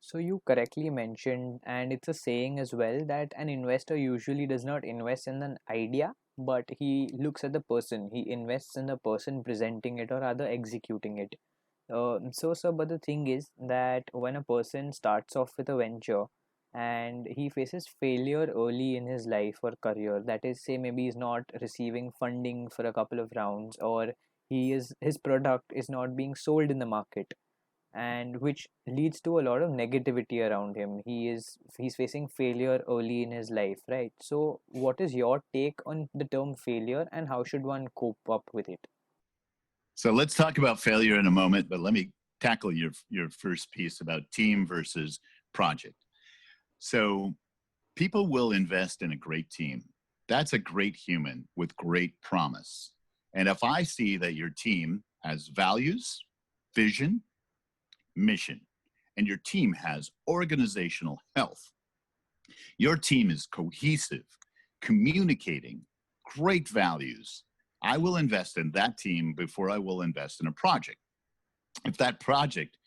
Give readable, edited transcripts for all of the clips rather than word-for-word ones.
So you correctly mentioned, and it's a saying as well, that an investor usually does not invest in an idea, but he looks at the person. He invests in the person presenting it or rather executing it. So, but the thing is that when a person starts off with a venture and he faces failure early in his life or career, that is, say maybe he's not receiving funding for a couple of rounds, or his product is not being sold in the market, and which leads to a lot of negativity around him. He's facing failure early in his life, right? So what is your take on the term failure, and how should one cope up with it? So let's talk about failure in a moment, but let me tackle your first piece about team versus project. So people will invest in a great team. That's a great human with great promise. And if I see that your team has values, vision, mission, and your team has organizational health, your team is cohesive, communicating, great values, I will invest in that team before I will invest in a project. If that project,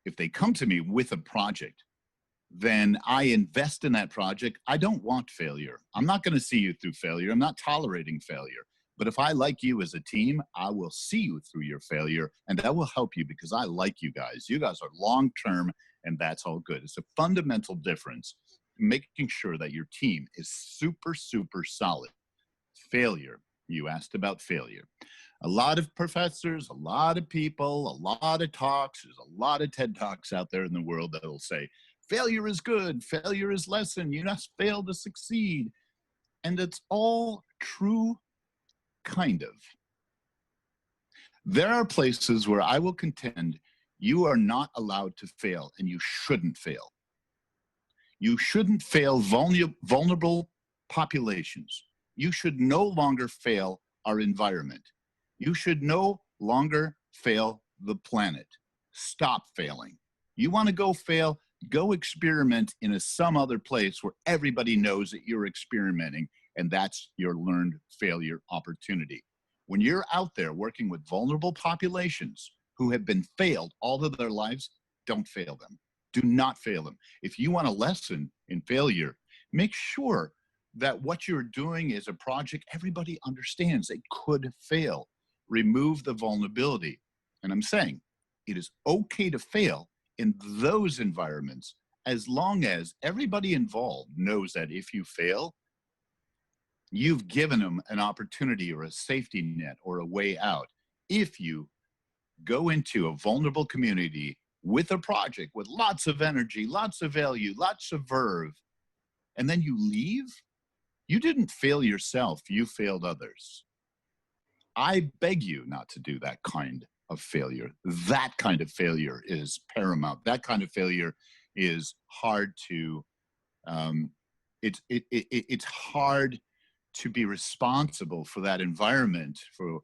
if they come to me with a project, then I invest in that project. I don't want failure. I'm not going to see you through failure. I'm not tolerating failure. But if I like you as a team, I will see you through your failure, and that will help you because I like you guys. You guys are long term, and that's all good. It's a fundamental difference, making sure that your team is super, super solid. Failure. You asked about failure. A lot of professors, a lot of people, a lot of talks, there's a lot of TED Talks out there in the world that will say, failure is good, failure is lesson, you must fail to succeed. And it's all true, kind of. There are places where I will contend you are not allowed to fail, and you shouldn't fail. You shouldn't fail vulnerable populations. You should no longer fail our environment. You should no longer fail the planet. Stop failing. You want to go fail, go experiment in some other place where everybody knows that you're experimenting, and that's your learned failure opportunity. When you're out there working with vulnerable populations who have been failed all of their lives, don't fail them. Do not fail them. If you want a lesson in failure, make sure that what you're doing is a project everybody understands it could fail. Remove the vulnerability. And I'm saying it is okay to fail in those environments as long as everybody involved knows that if you fail, you've given them an opportunity or a safety net or a way out. If you go into a vulnerable community with a project with lots of energy, lots of value, lots of verve, and then you leave, you didn't fail yourself, you failed others. I beg you not to do that kind of failure. That kind of failure is paramount. That kind of failure is hard to, it's hard to be responsible for that environment, for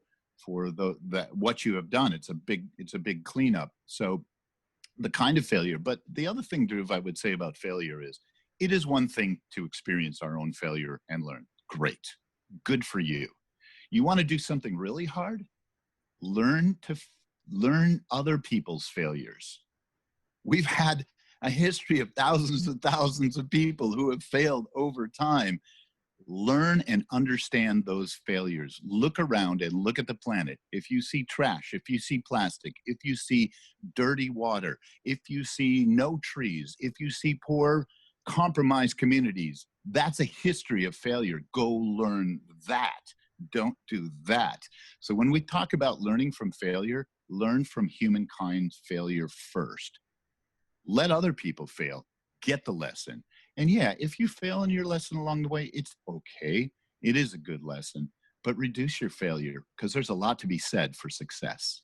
what you have done. It's a big cleanup. So the kind of failure, but the other thing, Dhruv, I would say about failure is, it is one thing to experience our own failure and learn. Great. Good for you. You want to do something really hard? Learn other people's failures. We've had a history of thousands and thousands of people who have failed over time. Learn and understand those failures. Look around and look at the planet. If you see trash, if you see plastic, if you see dirty water, if you see no trees, if you see poor, compromised communities, that's a history of failure. Go learn that. Don't do that. So when we talk about learning from failure, learn from humankind's failure first. Let other people fail. Get the lesson. And yeah, if you fail in your lesson along the way, it's okay. It is a good lesson, but reduce your failure because there's a lot to be said for success.